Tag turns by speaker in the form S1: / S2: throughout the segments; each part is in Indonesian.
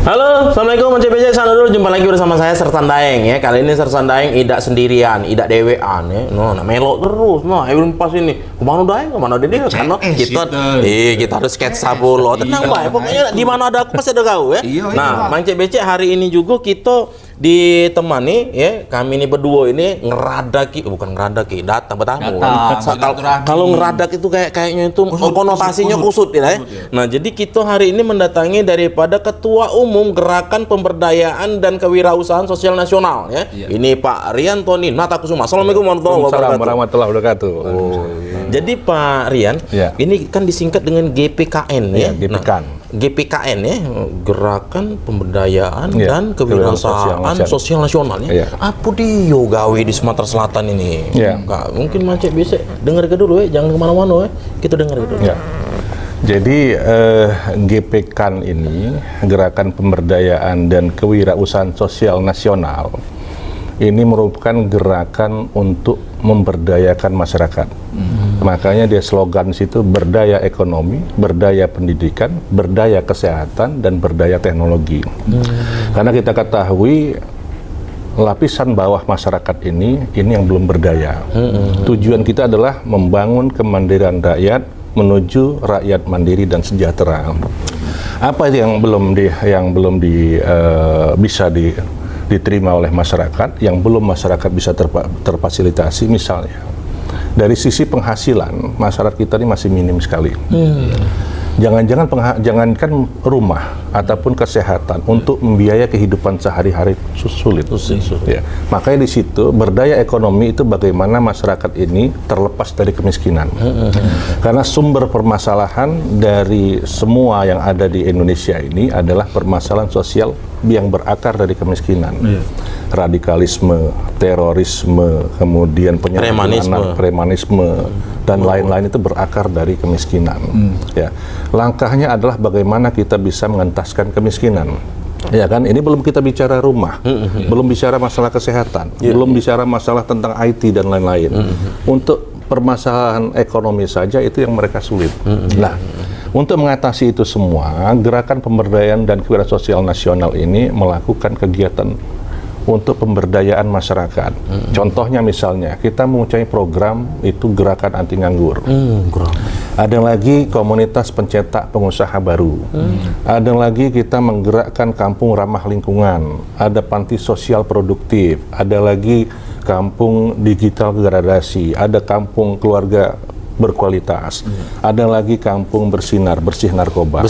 S1: Halo, assalamualaikum CPJ Sanudul, jumpa lagi bersama saya Sersan Daeng ya. Kali ini Sersan Daeng idak sendirian, idak dewean ya. Nah melok terus. Nah, belum pas ini. Kemana Daeng? Kemana Dede? Karena kita harus sketsa dulu. Tenang Pak, pokoknya di mana ada aku pasti ada kau ya. Nah, Mang CBC hari ini juga kita ditemani ya, kami ini berdua ini bukan ngeradaki, datang bertamu. Kalau ngeradak itu kayaknya itu konotasinya kusut ya. Nah, jadi kita hari ini mendatangi daripada Ketua Umum Gerakan Pemberdayaan dan Kewirausahaan Sosial Nasional ya. Ini Pak Rian Tony Natakusuma. Assalamualaikum
S2: warahmatullahi wabarakatuh.
S1: Jadi Pak Rian, ini kan disingkat dengan GPKN ya. GPKN ya, Gerakan Pemberdayaan dan Kewirausahaan Sosial Nasional ya. Apa dia gawe di Sumatera Selatan ini? Nggak, mungkin Macet bisa dengar dulu ya, jangan kemana-mana ya. Kita dengar dulu.
S2: Jadi GPKN ini, Gerakan Pemberdayaan dan Kewirausahaan Sosial Nasional, ini merupakan gerakan untuk memberdayakan masyarakat. Makanya dia slogan situ berdaya ekonomi, berdaya pendidikan, berdaya kesehatan, dan berdaya teknologi. Karena kita ketahui lapisan bawah masyarakat ini yang belum berdaya. Tujuan kita adalah membangun kemandirian rakyat menuju rakyat mandiri dan sejahtera. Apa yang belum bisa diterima oleh masyarakat, yang belum masyarakat bisa terfasilitasi, misalnya dari sisi penghasilan masyarakat kita ini masih minim sekali. Jangankan rumah ataupun kesehatan, untuk membiayai kehidupan sehari-hari sulit. Ya. Makanya di situ berdaya ekonomi itu bagaimana masyarakat ini terlepas dari kemiskinan. Karena sumber permasalahan dari semua yang ada di Indonesia ini adalah permasalahan sosial yang berakar dari kemiskinan. Radikalisme, terorisme, kemudian penyalahgunaan, premanisme, dan lain-lain itu berakar dari kemiskinan. Ya, langkahnya adalah bagaimana kita bisa mengentaskan kemiskinan. Ya kan, ini belum kita bicara rumah, belum bicara masalah kesehatan, belum bicara masalah tentang IT dan lain-lain. Untuk permasalahan ekonomi saja itu yang mereka sulit. Nah, untuk mengatasi itu semua, Gerakan Pemberdayaan dan Kewirausahaan Sosial Nasional ini melakukan kegiatan untuk pemberdayaan masyarakat. Contohnya misalnya, kita mempunyai program itu Gerakan Anti Nganggur. Ada lagi komunitas pencetak pengusaha baru. Ada lagi kita menggerakkan kampung ramah lingkungan. Ada panti sosial produktif. Ada lagi kampung digital gradasi. Ada kampung keluarga berkualitas. Ada lagi kampung bersih narkoba,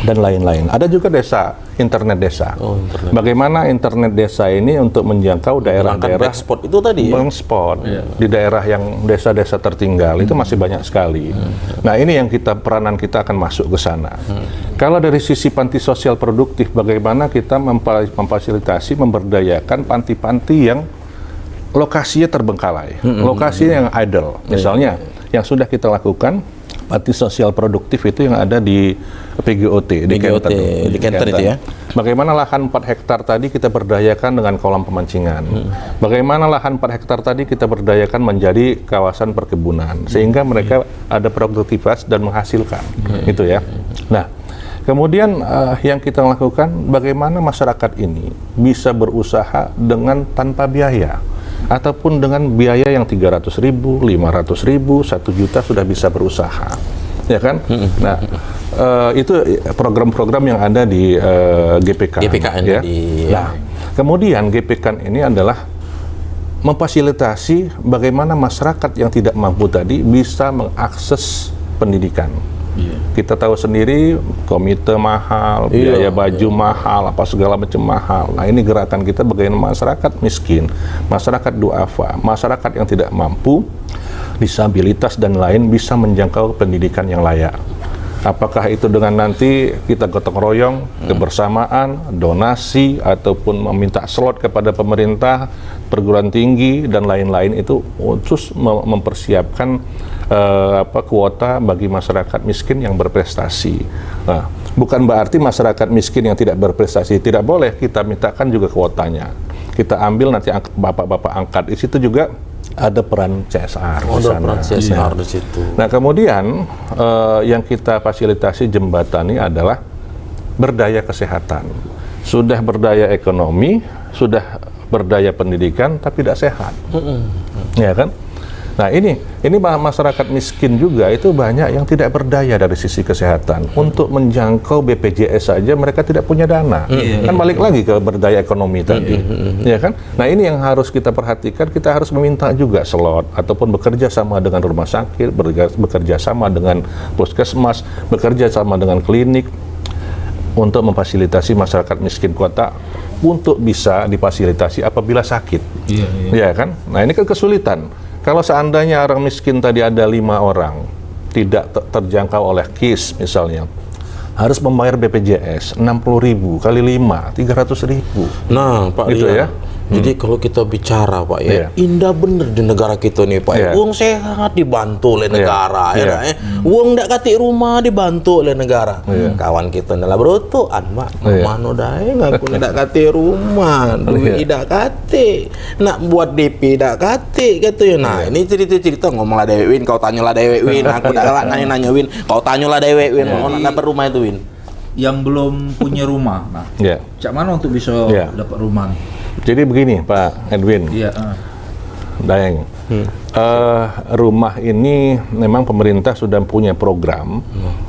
S2: dan lain-lain. Ada juga desa, internet desa. Bagaimana internet desa ini untuk menjangkau daerah-daerah
S1: spot itu tadi
S2: di daerah yang desa-desa tertinggal itu masih banyak sekali. Nah, ini yang peranan kita akan masuk ke sana. Kalau dari sisi panti sosial produktif, bagaimana kita memfasilitasi, memberdayakan panti-panti yang lokasinya terbengkalai, lokasinya yang idle. Misalnya, yang sudah kita lakukan panti sosial produktif itu yang ada di PGOT, di Kenten itu ya. Bagaimana lahan 4 hektar tadi kita berdayakan dengan kolam pemancingan. Bagaimana lahan 4 hektar tadi kita berdayakan menjadi kawasan perkebunan, sehingga mereka ada produktivitas dan menghasilkan. Itu ya. Nah, kemudian yang kita lakukan, bagaimana masyarakat ini bisa berusaha dengan tanpa biaya, ataupun dengan biaya yang 300.000, 500.000, 1 juta sudah bisa berusaha, ya kan? Nah, itu program-program yang ada di GPKN ya. Nah, kemudian GPKN ini adalah memfasilitasi bagaimana masyarakat yang tidak mampu tadi bisa mengakses pendidikan. Kita tahu sendiri, komite mahal, biaya baju mahal, apa segala macam mahal. Nah, ini gerakan kita bagaimana masyarakat miskin, masyarakat duafa, masyarakat yang tidak mampu, disabilitas dan lain bisa menjangkau pendidikan yang layak. Apakah itu dengan nanti kita gotong royong, kebersamaan, donasi, ataupun meminta slot kepada pemerintah, perguruan tinggi, dan lain-lain, itu khusus mempersiapkan kuota bagi masyarakat miskin yang berprestasi. Nah, bukan berarti masyarakat miskin yang tidak berprestasi tidak boleh, kita mintakan juga kuotanya. Kita ambil nanti bapak-bapak angkat, di situ juga ada peran CSR di sana.
S1: Peran CSR di situ.
S2: Nah, kemudian yang kita fasilitasi jembatani adalah berdaya kesehatan, sudah berdaya ekonomi, sudah berdaya pendidikan, tapi tidak sehat, ya kan? Nah ini masyarakat miskin juga itu banyak yang tidak berdaya dari sisi kesehatan. Untuk menjangkau BPJS saja mereka tidak punya dana. Kan balik lagi ke berdaya ekonomi tadi, ya kan? Nah ini yang harus kita perhatikan. Kita harus meminta juga slot ataupun bekerja sama dengan rumah sakit, bekerja sama dengan puskesmas, bekerja sama dengan klinik untuk memfasilitasi masyarakat miskin kota untuk bisa difasilitasi apabila sakit, ya kan? Nah ini kan kesulitan. Kalau seandainya orang miskin tadi ada 5 orang tidak terjangkau oleh KIS misalnya, harus membayar BPJS 60.000 kali 5, 300.000.
S1: Nah, Pak
S2: gitu
S1: Rian,
S2: ya.
S1: jadi kalau kita bicara, Pak ya, indah bener di negara kita nih, Pak. Uang sehat dibantu oleh negara, uang ndak katik rumah dibantu oleh negara. Kawan kita adalah berotoan, Pak. Mano dae ngaku ndak katik rumah, duit ndak katik. Nak buat DP ndak katik gitu ya. Nah, ini cerita-cerita ngomonglah Dewe Win, kau tanyalah Dewe Win, aku ndak nanya Win, kau tanyalah Dewe Win, mau nak dapat rumah itu Win.
S3: Yang belum punya rumah, nah, cak mana untuk bisa dapat rumah?
S2: Jadi begini Pak Edwin, Daeng, rumah ini memang pemerintah sudah punya program,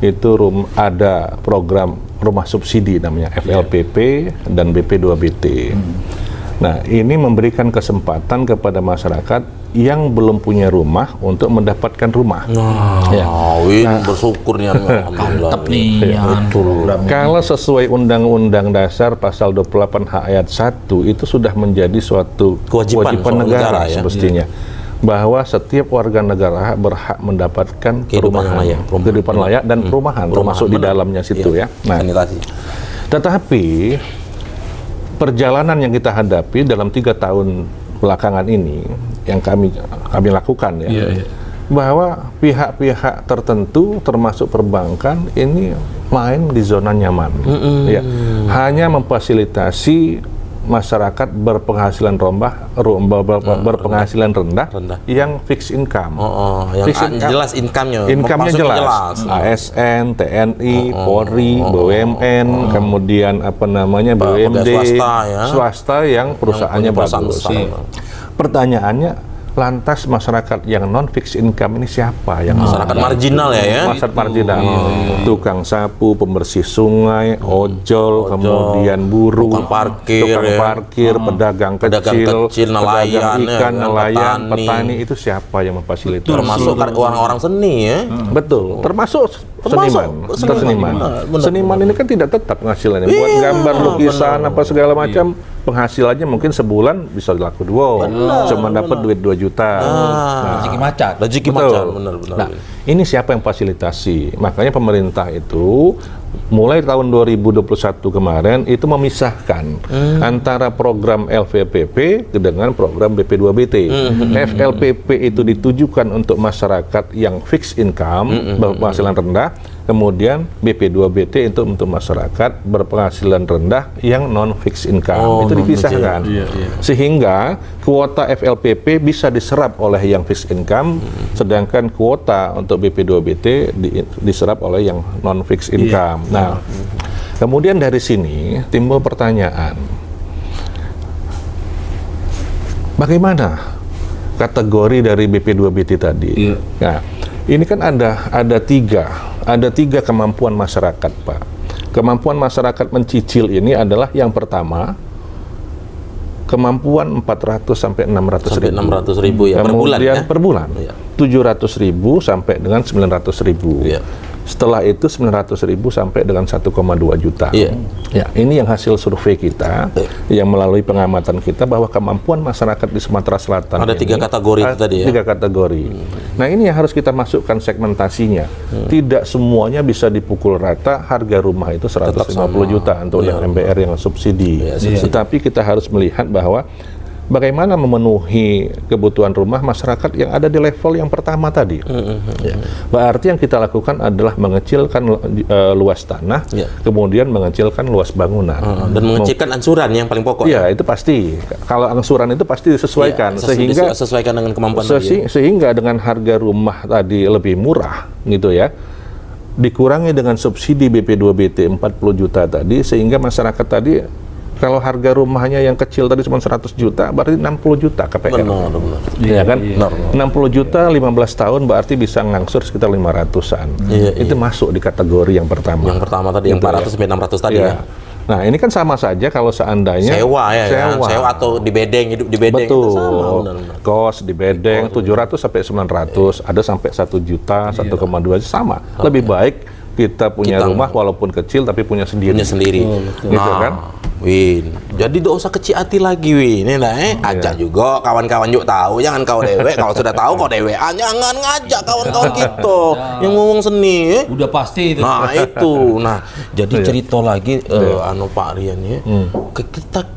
S2: itu ada program rumah subsidi namanya FLPP dan BP2BT. Nah ini memberikan kesempatan kepada masyarakat yang belum punya rumah untuk mendapatkan rumah.
S1: Win bersyukurnya
S3: mantap nih.
S2: Kalau sesuai Undang-Undang Dasar pasal 28H ayat 1 itu sudah menjadi suatu kewajiban negara semestinya. Bahwa setiap warga negara berhak mendapatkan kehidupan layak dan perumahan termasuk di dalamnya situ ya. Nah, tetapi perjalanan yang kita hadapi dalam 3 tahun belakangan ini yang kami lakukan bahwa pihak-pihak tertentu termasuk perbankan ini main di zona nyaman, hanya memfasilitasi masyarakat berpenghasilan berpenghasilan rendah yang fixed income.
S1: Yang jelas
S2: income-nya jelas. ASN, TNI, Polri, BUMN, kemudian BUMD, swasta yang perusahaannya bagus. Pertanyaannya, lantas masyarakat yang non fixed income ini siapa? Yang
S1: masyarakat marginal ya?
S2: Masyarakat marginal, tukang sapu, pembersih sungai, ojol, kemudian buruh, tukang parkir, pedagang kecil,
S1: nelayan,
S2: ikan, nelayan, petani, itu siapa yang memfasilitasi?
S1: Termasuk orang-orang seni ya?
S2: Betul, termasuk seniman. Seniman ini kan tidak tetap penghasilannya. Buat gambar, lukisan, apa segala macam, penghasilannya mungkin sebulan bisa laku 2, cuma dapat duit 2 juta.
S1: Rezeki macan, benar.
S2: Nah, ini siapa yang fasilitasi? Makanya pemerintah itu mulai tahun 2021 kemarin itu memisahkan antara program LVPP dengan program BP2BT. FLPP itu ditujukan untuk masyarakat yang fixed income, berpenghasilan rendah, kemudian BP2BT itu untuk masyarakat berpenghasilan rendah yang non fixed income. Itu dipisahkan. Sehingga kuota FLPP bisa diserap oleh yang fixed income, sedangkan kuota untuk BP2BT diserap oleh yang non fixed income. Nah, kemudian dari sini timbul pertanyaan, bagaimana kategori dari BP2BT tadi? Nah, ini kan ada tiga kemampuan masyarakat, Pak. Kemampuan masyarakat mencicil ini adalah yang pertama, kemampuan 400 sampai 600 ribu
S1: ya,
S2: kemudian per bulan 700 ribu sampai dengan 900 ribu. Setelah itu 900 ribu sampai dengan 1,2 juta. Ya, ini yang hasil survei kita, yang melalui pengamatan kita bahwa kemampuan masyarakat di Sumatera Selatan
S1: ada 3 kategori itu tadi ya.
S2: 3 kategori. Nah, ini yang harus kita masukkan segmentasinya. Tidak semuanya bisa dipukul rata harga rumah itu 150 juta untuk yang MBR yang subsidi. Tetapi kita harus melihat bahwa bagaimana memenuhi kebutuhan rumah masyarakat yang ada di level yang pertama tadi. Berarti yang kita lakukan adalah mengecilkan luas tanah, kemudian mengecilkan luas bangunan.
S1: Dan mengecilkan angsuran yang paling pokok.
S2: Iya, itu pasti. Kalau angsuran itu pasti disesuaikan. Sehingga
S1: sesuaikan dengan kemampuan
S2: sehingga dengan harga rumah tadi lebih murah, gitu ya. dikurangi dengan subsidi BP2BT 40 juta tadi, sehingga masyarakat tadi kalau harga rumahnya yang kecil tadi cuma 100 juta, berarti 60 juta KPR.
S1: Benar.
S2: Iya kan?
S1: Benar.
S2: 60 juta 15 tahun berarti bisa ngangsur sekitar 500-an. Itu masuk di kategori yang pertama.
S1: Yang pertama tadi yang 400 sampai 600 tadi ya.
S2: Nah, ini kan sama saja kalau seandainya
S1: sewa atau di bedeng, hidup di bedeng.
S2: Betul.
S1: Itu sama, benar.
S2: Kos di bedeng 700 sampai 900, ada sampai 1 juta, 1,2 sama. Lebih baik kita punya rumah walaupun kecil tapi punya sendiri. Gitu kan?
S1: Win, jadi tidak usah kecil hati lagi, Win. Ini ajak juga kawan-kawan yuk tahu, jangan kau dewek. Kalau sudah tahu kau dewek, jangan ngajak kawan-kawan kita yang ngomong seni.
S3: Udah pasti itu.
S1: Nah itu, jadi cerita lagi, Pak Rian ya.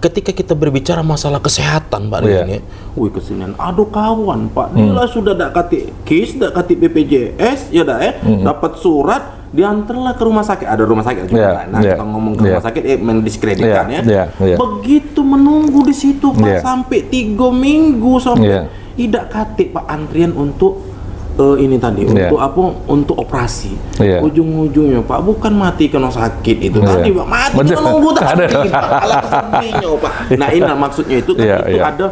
S1: Ketika kita berbicara masalah kesehatan, Pak Rian ya. Wih kesenian, aduh kawan, Pak, dia sudah dak kati KIS, dak kati BPJS, ya dah dapat surat. Diantarlah ke rumah sakit, ada rumah sakit juga. Kita ngomong ke rumah sakit, mendiskreditkan ya. Begitu menunggu di situ Pak sampai 3 minggu sampai tidak katik Pak antrian untuk ini tadi untuk apa? Untuk operasi. Ujung-ujungnya Pak bukan mati karena sakit itu tadi Pak, mati karena nunggu tadi Pak. Alat sedihnya Pak. Nah ini maksudnya itu kan itu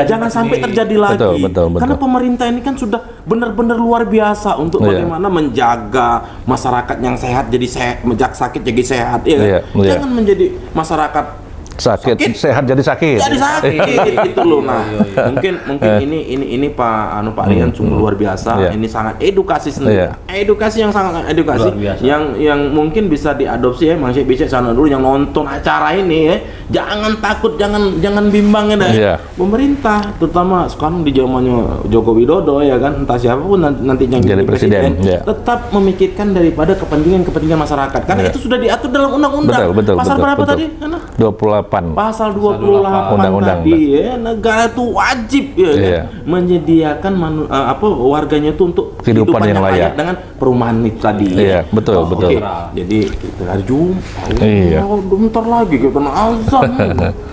S1: jangan sampai terjadi lagi.
S2: Betul.
S1: Karena pemerintah ini kan sudah benar-benar luar biasa untuk bagaimana menjaga masyarakat yang sehat jadi sakit jadi sehat ya. Jangan menjadi masyarakat
S2: sakit sehat jadi sakit.
S1: Gitu loh. Mungkin ini Pak Rian sungguh luar biasa. Ini sangat edukasi sendiri. Edukasi yang sangat yang mungkin bisa diadopsi ya. Masih bisa sana dulu yang nonton acara ini ya. Jangan takut, jangan bimbang ya. Pemerintah terutama sekarang di zamannya Joko Widodo ya kan, entah siapapun nantinya jadi presiden, tetap memikirkan daripada kepentingan masyarakat. Karena itu sudah diatur dalam undang-undang. Pasal berapa tadi?
S2: 28.
S1: Pasal 28
S2: undang-undang
S1: tadi ya, negara itu wajib kan, menyediakan warganya itu untuk
S2: kehidupan yang layak
S1: dengan perumahan itu tadi.
S2: Betul.
S1: Jadi kita hari Jumat, bentar lagi kita azan.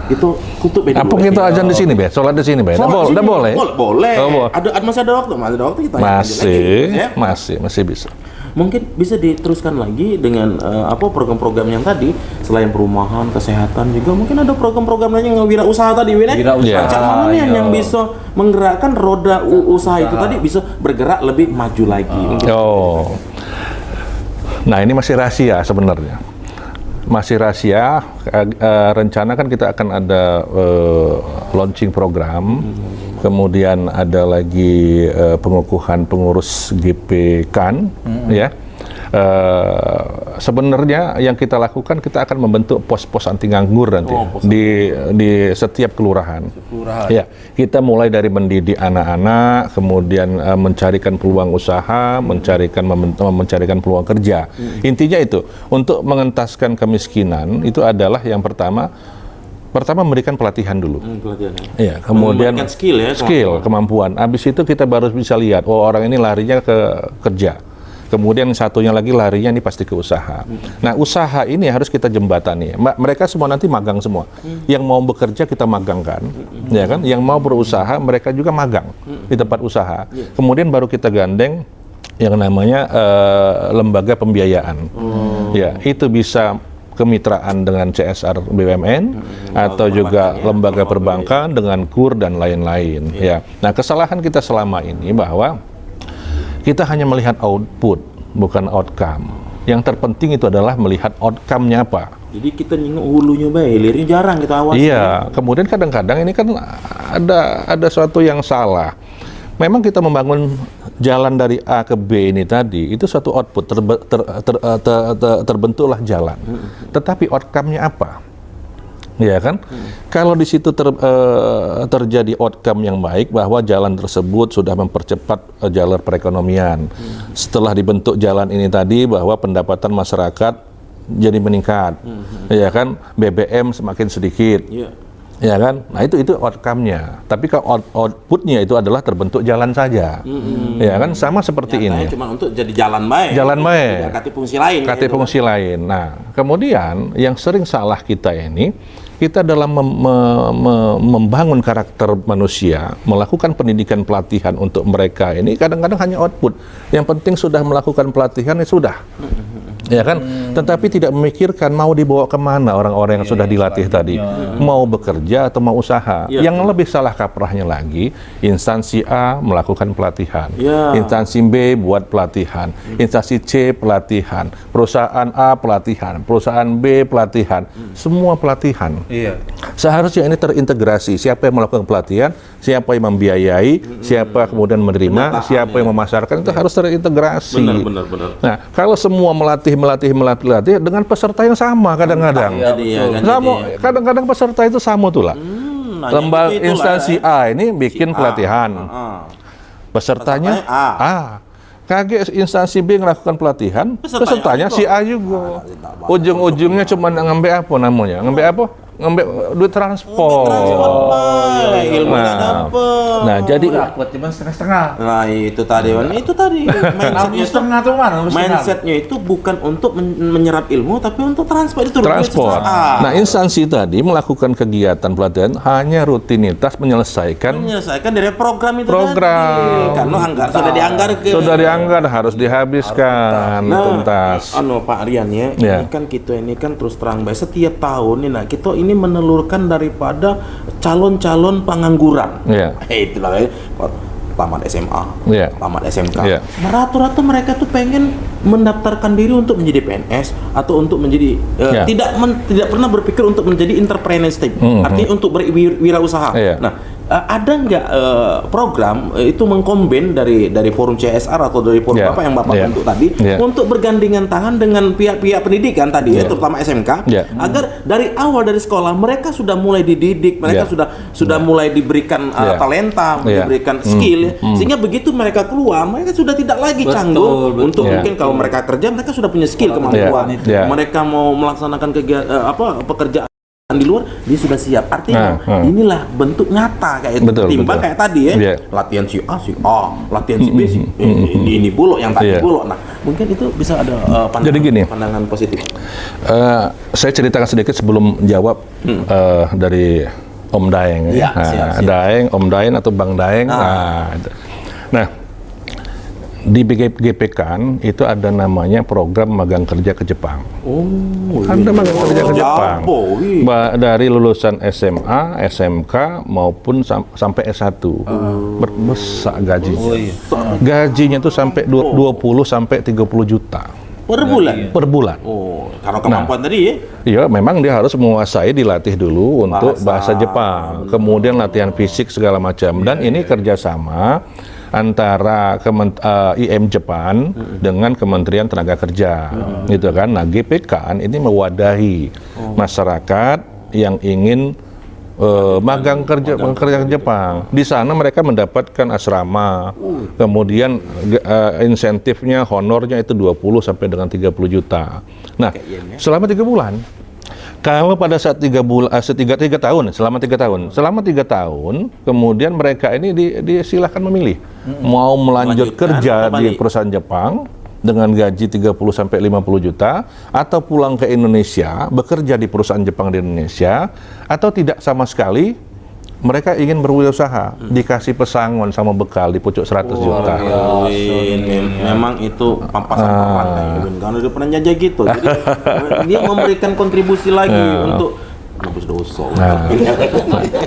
S1: Itu tutup beda.
S2: Apa kita azan di sini, Be? Sholat di sini, Be? Udah boleh?
S1: Boleh. Masih ada waktu kita
S2: masih bisa.
S1: Mungkin bisa diteruskan lagi dengan program-program yang tadi, selain perumahan, kesehatan juga mungkin ada program-program lain yang wirausaha tadi, macam mana nih yang bisa menggerakkan roda usaha itu tadi bisa bergerak lebih maju lagi.
S2: Nah ini masih rahasia sebenarnya. Masih rahasia, rencana kan kita akan ada launching program, kemudian ada lagi pengukuhan pengurus GP-KAN, ya. Sebenarnya yang kita lakukan, kita akan membentuk pos-pos anti nganggur nanti di setiap kelurahan. Ya, kita mulai dari mendidik anak-anak, kemudian mencarikan peluang usaha, mencarikan peluang kerja. Intinya itu untuk mengentaskan kemiskinan itu adalah yang pertama memberikan pelatihan dulu. Iya, kemudian skill, kemampuan. Habis itu kita baru bisa lihat, orang ini larinya ke kerja. Kemudian satunya lagi larinya ini pasti ke usaha. Nah, usaha ini harus kita jembatani. Mereka semua nanti magang semua. Yang mau bekerja kita magangkan, ya kan? Yang mau berusaha mereka juga magang di tempat usaha. Kemudian baru kita gandeng yang namanya lembaga pembiayaan. Ya, itu bisa kemitraan dengan CSR BUMN atau juga lembaga perbankan dengan KUR dan lain-lain. Ya. Nah, kesalahan kita selama ini bahwa kita hanya melihat output, bukan outcome. Yang terpenting itu adalah melihat outcome-nya apa.
S1: Jadi kita nyinggung hulunya baik, hilirnya jarang kita awasi.
S2: Iya, kemudian kadang-kadang ini kan ada suatu yang salah. Memang kita membangun jalan dari A ke B ini tadi, itu suatu output, terbentuklah jalan. Tetapi outcome-nya apa? Ya kan? Kalau di situ terjadi outcome yang baik bahwa jalan tersebut sudah mempercepat jalur perekonomian. Setelah dibentuk jalan ini tadi bahwa pendapatan masyarakat jadi meningkat. Ya kan? BBM semakin sedikit. Ya kan? Nah itu outcome-nya. Tapi kalau output-nya itu adalah terbentuk jalan saja. Ya kan? Sama seperti ini.
S1: Cuma untuk jadi jalan baik.
S2: Jalan baik.
S1: Kati fungsi lain.
S2: Kati fungsi lain. Nah, kemudian yang sering salah kita ini, kita dalam membangun karakter manusia, melakukan pendidikan pelatihan untuk mereka ini kadang-kadang hanya output. Yang penting sudah melakukan pelatihan, ya sudah. Ya kan? Tetapi tidak memikirkan mau dibawa kemana orang-orang yang sudah dilatih tadi. Mau bekerja atau mau usaha. Yang lebih salah kaprahnya lagi, instansi A melakukan pelatihan. Instansi B buat pelatihan. Instansi C pelatihan. Perusahaan A pelatihan. Perusahaan B pelatihan. Semua pelatihan. Seharusnya ini terintegrasi. Siapa yang melakukan pelatihan, siapa yang membiayai, siapa kemudian menerima, siapa yang memasarkan, itu harus terintegrasi.
S1: Benar.
S2: Nah, kalau semua melatih dengan peserta yang sama kadang-kadang. Kadang-kadang peserta itu sama tuh lah. Lembaga instansi A ini bikin pelatihan. Pesertanya A. Kaget instansi B melakukan pelatihan, pesertanya si A juga. Ujung-ujungnya cuma ngambil apa namanya? Ngambil apa? Ngambil duit transport. Nah, jadi
S3: dapat cuma setengah-setengah.
S1: Nah, itu tadi mindsetnya tuh mana? Mindsetnya itu bukan untuk menyerap ilmu, tapi untuk transport itu.
S2: Transport. Nah, instansi tadi melakukan kegiatan pelatihan hanya rutinitas menyelesaikan
S1: dari program itu. Karena sudah dianggar harus dihabiskan tuntas.
S2: Pak
S1: Aryan ini kan terus terang baik setiap tahun nih, kita ini menelurkan daripada calon-calon pengangguran. Itulah tamat SMA, tamat SMK. Rata-rata mereka tuh pengen mendaftarkan diri untuk menjadi PNS atau untuk menjadi tidak pernah berpikir untuk menjadi entrepreneurship, artinya untuk berwirausaha. Nah, ada nggak program itu mengkombin dari forum CSR atau dari forum apa yang Bapak bentuk tadi untuk bergandengan tangan dengan pihak-pihak pendidikan tadi terutama SMK agar dari awal dari sekolah mereka sudah mulai dididik, mereka sudah mulai diberikan talenta, diberikan skill sehingga begitu mereka keluar mereka sudah tidak lagi canggung untuk mungkin kalau mereka kerja mereka sudah punya skill kemampuan mereka mau melaksanakan kegiatan pekerjaan di luar dia sudah siap, artinya inilah bentuk nyata kayak itu timbang kayak tadi latihan si A, latihan si B, ini bulog yang tadi bulog. Nah, mungkin itu bisa ada pandangan positif.
S2: Saya ceritakan sedikit sebelum jawab dari Om Daeng. Daeng, Om Daeng atau Bang Daeng. Nah, di GPK itu ada namanya program magang kerja ke Jepang. Ada magang kerja ke Jepang. Dari lulusan SMA, SMK maupun sampai S1. Besar gajinya. Gajinya itu sampai 20 sampai 30 juta.
S1: Per bulan?
S2: Per bulan.
S1: Karena kemampuan tadi ya?
S2: Iya, memang dia harus menguasai, dilatih dulu untuk bahasa Jepang. Kemudian latihan fisik segala macam. Dan ini kerjasama antara IM Jepang dengan Kementerian Tenaga Kerja, gitu kan. Nah, GPK ini mewadahi masyarakat yang ingin magang kerja ke Jepang. Di sana mereka mendapatkan asrama, kemudian insentifnya, honornya itu 20 sampai dengan 30 juta. Nah, selama 3 bulan. Kalau pada saat 3 tahun, selama 3 tahun, kemudian mereka ini disilahkan memilih mau melanjut kerja di perusahaan Jepang dengan gaji 30 sampai 50 juta atau pulang ke Indonesia bekerja di perusahaan Jepang di Indonesia atau tidak sama sekali. Mereka ingin berwirausaha, dikasih pesangon sama bekal di pucuk 100 juta.
S1: Memang itu pampasan karena dia pernah jajah gitu. Jadi dia memberikan kontribusi lagi untuk nebus dosa.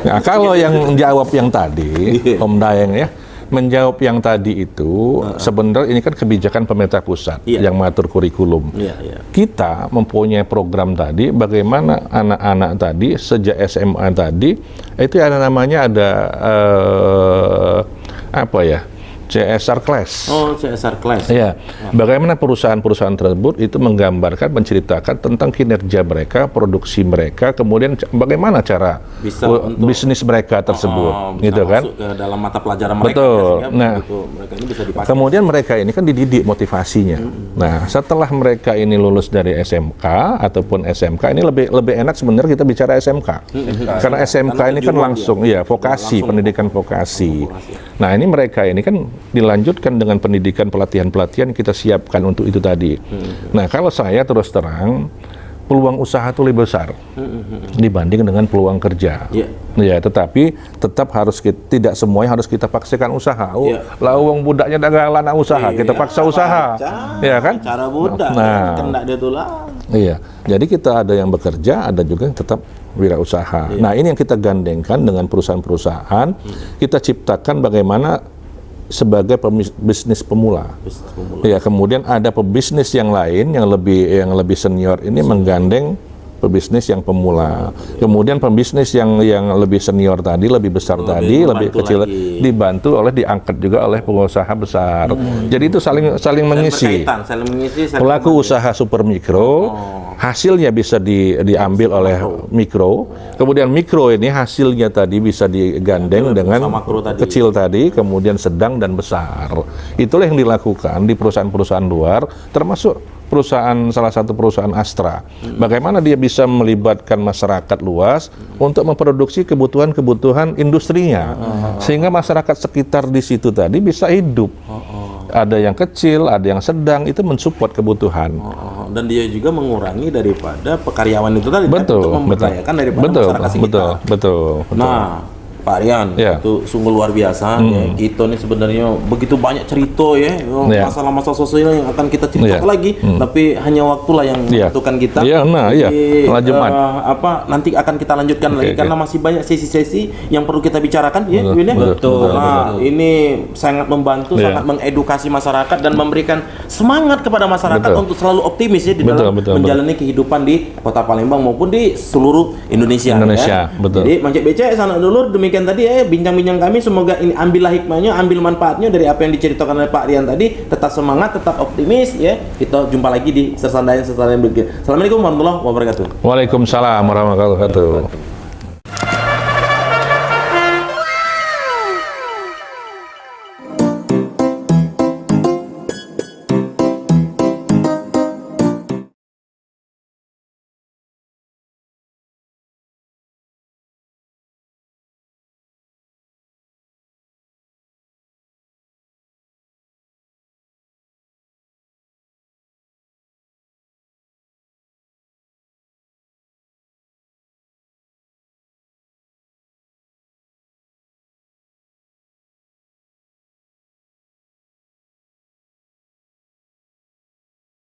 S2: Nah, kalau yang jawab yang tadi, Om Daeng menjawab yang tadi itu, sebenarnya ini kan kebijakan pemerintah pusat yang mengatur kurikulum. Kita mempunyai program tadi, bagaimana anak-anak tadi sejak SMA tadi itu namanya ada CSR Class.
S1: CSR Class.
S2: Ya. Bagaimana perusahaan-perusahaan tersebut itu menggambarkan, menceritakan tentang kinerja mereka, produksi mereka, kemudian bagaimana cara bisnis mereka tersebut, gitu kan?
S1: Masuk ke dalam mata pelajaran mereka.
S2: Betul. Nah,
S1: mereka ini bisa dipakai.
S2: Kemudian mereka ini kan dididik motivasinya. Nah, setelah mereka ini lulus dari SMK ataupun SMK, ini lebih enak sebenarnya kita bicara SMK. Karena SMK ini kan langsung, vokasi, pendidikan vokasi. Nah, ini mereka ini kan dilanjutkan dengan pendidikan pelatihan-pelatihan kita siapkan untuk itu tadi. Nah, kalau saya terus terang peluang usaha itu lebih besar dibanding dengan peluang kerja. Ya, tetapi tetap harus tidak semuanya harus kita paksakan usaha. Lah uang budaknya dagang anak usaha, kita paksa usaha. Ya kan?
S1: Cara budak, kena dia tulang.
S2: Iya, jadi kita ada yang bekerja, ada juga yang tetap wirausaha. Nah, ini yang kita gandengkan dengan perusahaan-perusahaan, kita ciptakan bagaimana sebagai bisnis pemula. Ya, kemudian ada pebisnis yang lain yang lebih senior ini menggandeng pebisnis yang pemula. Kemudian pebisnis yang lebih senior tadi, lebih besar tadi, lebih kecil dibantu diangkat juga oleh pengusaha besar. Jadi itu saling mengisi. Pelaku usaha super mikro, hasilnya bisa diambil oleh mikro. Kemudian mikro ini hasilnya tadi bisa digandeng dengan kecil tadi, kemudian sedang dan besar. Itulah yang dilakukan di perusahaan-perusahaan luar, termasuk salah satu perusahaan Astra. Bagaimana dia bisa melibatkan masyarakat luas untuk memproduksi kebutuhan-kebutuhan industrinya, sehingga masyarakat sekitar di situ tadi bisa hidup. Ada yang kecil, ada yang sedang, itu mensupport kebutuhan.
S1: Dan dia juga mengurangi daripada pekaryawan itu tadi untuk memberdayakan daripada masyarakat sekitar.
S2: Betul.
S1: Nah, Pak Rian, itu sungguh luar biasa. Ya. Kita ini sebenarnya begitu banyak cerita masalah-masalah sosial yang akan kita ceritakan lagi, tapi hanya waktulah yang menentukan kita. Nanti akan kita lanjutkan lagi karena masih banyak sesi-sesi yang perlu kita bicarakan,
S3: Betul.
S1: Nah, ini sangat membantu, sangat mengedukasi masyarakat dan memberikan semangat kepada masyarakat untuk selalu optimis di dalam menjalani kehidupan di Kota Palembang maupun di seluruh Indonesia.
S2: Betul.
S1: Jadi Mancik Becek, sanak dulur, demikian tadi bincang-bincang kami, semoga ini ambillah hikmahnya, ambil manfaatnya dari apa yang diceritakan oleh Pak Rian tadi. Tetap semangat, tetap optimis ya. Kita jumpa lagi di Sersandayan berikutnya. Assalamualaikum warahmatullahi wabarakatuh.
S2: Waalaikumsalam warahmatullahi wabarakatuh.